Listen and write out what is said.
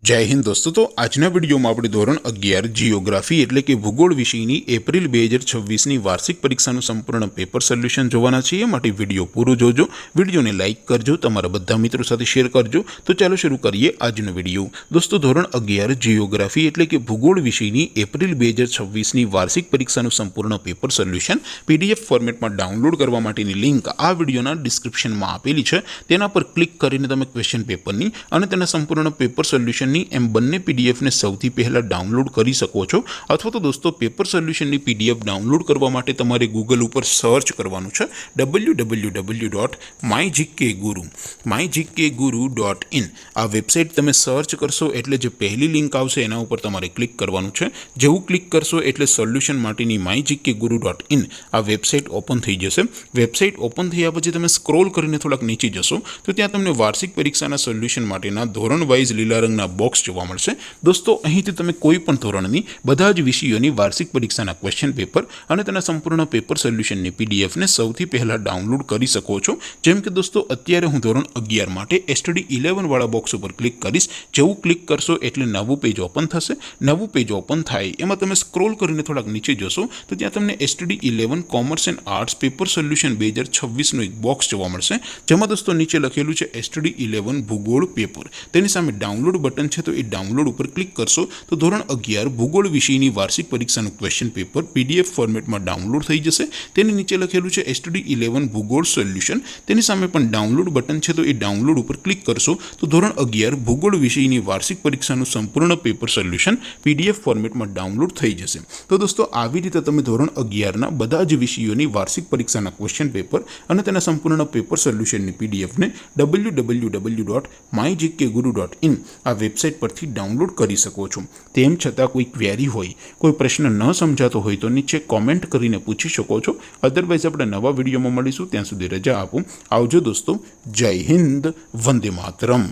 जय हिंद दोस्तों। तो आजना विडियो में આપણે ધોરણ 11 જીઓગ્રાફી એટલે કે ભૂગોળ વિષયની એપ્રિલ 2026ની વાર્ષિક પરીક્ષાનું સંપૂર્ણ પેપર સોલ્યુશન જોવાના છીએ। માટે વિડિયો પૂરો જોજો, વિડિયોને લાઈક કરજો, તમારા બધા મિત્રો સાથે શેર કરજો। તો ચાલો શરૂ કરીએ આજનો વિડિયો। દોસ્તો ધોરણ 11 જીઓગ્રાફી એટલે કે ભૂગોળ વિષયની એપ્રિલ 2026ની વાર્ષિક પરીક્ષાનું સંપૂર્ણ પેપર સોલ્યુશન પીડીએફ ફોર્મેટમાં ડાઉનલોડ કરવા માટેની લિંક આ વિડિયોના ડિસ્ક્રિપ્શનમાં આપેલી છે। તેના પર ક્લિક કરીને તમે ક્વેશ્ચન પેપરની અને તેના સંપૂર્ણ પેપર સોલ્યુશન एम बने पीडीएफ ने सौथी पहला डाउनलॉड करी सको छो। अथवा तो दोस्तों पेपर सोल्यूशन पीडीएफ डाउनलॉड करवा माटे तमारे गूगल पर सर्च करवानुं छे www.mygkguru.in आ वेबसाइट तमे सर्च करशो एटले जे पहली लिंक आवशे एना उपर तमारे क्लिक करवानुं छे। जेवुं क्लिक करशो एटले सोल्यूशन माटेनी mygkguru.in आ वेबसाइट ओपन थई जशे। वेबसाइट ओपन थया पछी तमे स्क्रॉल करीने थोड़ाक नीचे जशो तो त्यां तमने वार्षिक परीक्षाना सोल्यूशन माटेना धोरण वाइज लीला रंगना बॉक्स जोवा मळशे। दोस्तों અહીંથી તમે કોઈપણ ધોરણની બધા જ વિષયોની વાર્ષિક પરીક્ષાના ક્વેશ્ચન પેપર અને તેના સંપૂર્ણ પેપર સોલ્યુશનની પીડીએફ ને સૌથી પહેલા ડાઉનલોડ કરી શકો છો। જેમ કે દોસ્તો અત્યારે હું ધોરણ 11 માટે એસટીડી 11 વાળા બોક્સ ઉપર ક્લિક કરીશ। જેવું ક્લિક કરશો એટલે નવું પેજ ઓપન થશે। નવું પેજ ઓપન થાય એમાં તમે સ્ક્રોલ કરીને થોડાક નીચે જશો તો ત્યાં તમને STD 11 commerce and arts paper solution 2026 નો એક બોક્સ જોવા મળશે। જેમાં દોસ્તો નીચે લખેલું છે એસટીડી 11 ભૂગોળ પેપર। તેની સામે ડાઉનલોડ बटन है तो ये डाउनलॉड पर क्लिक करशो तो धोरण 11 भूगोल विषयनी वार्षिक परीक्षा क्वेश्चन पेपर पीडीएफ फॉर्मेट में डाउनलॉड थई जशे। तेनी नीचे लखेलुं छे एसटीडी 11 भूगोल सोल्यूशन। तेनी सामे पण डाउनलॉड बटन है तो ये डाउनलॉड पर क्लिक करशो तो धोरण 11 भूगोल विषयनी वार्षिक परीक्षा संपूर्ण पेपर सोल्यूशन पीडीएफ फॉर्मेट में डाउनलॉड थई जशे। तो दोस्तों आवी रीते तमे धोरण 11 ना बधा ज विषयोनी वार्षिक परीक्षा क्वेश्चन पेपर अने तेना संपूर्ण पेपर सोल्यूशन पीडीएफ ने www.mygkguru.in आ वेबसाइट पर डाउनलॉड करी सको छो। तेम छतां कोई क्वेरी होय, कोई प्रश्न न समझातो होय तो नीचे कॉमेंट करीने पूछी शको छो। अदरवाइज आपणे नवा विडियोमां मळीशुं, त्यां सुधी रजा आपो। आवजो दोस्तों। जय हिंद, वंदे मातरम।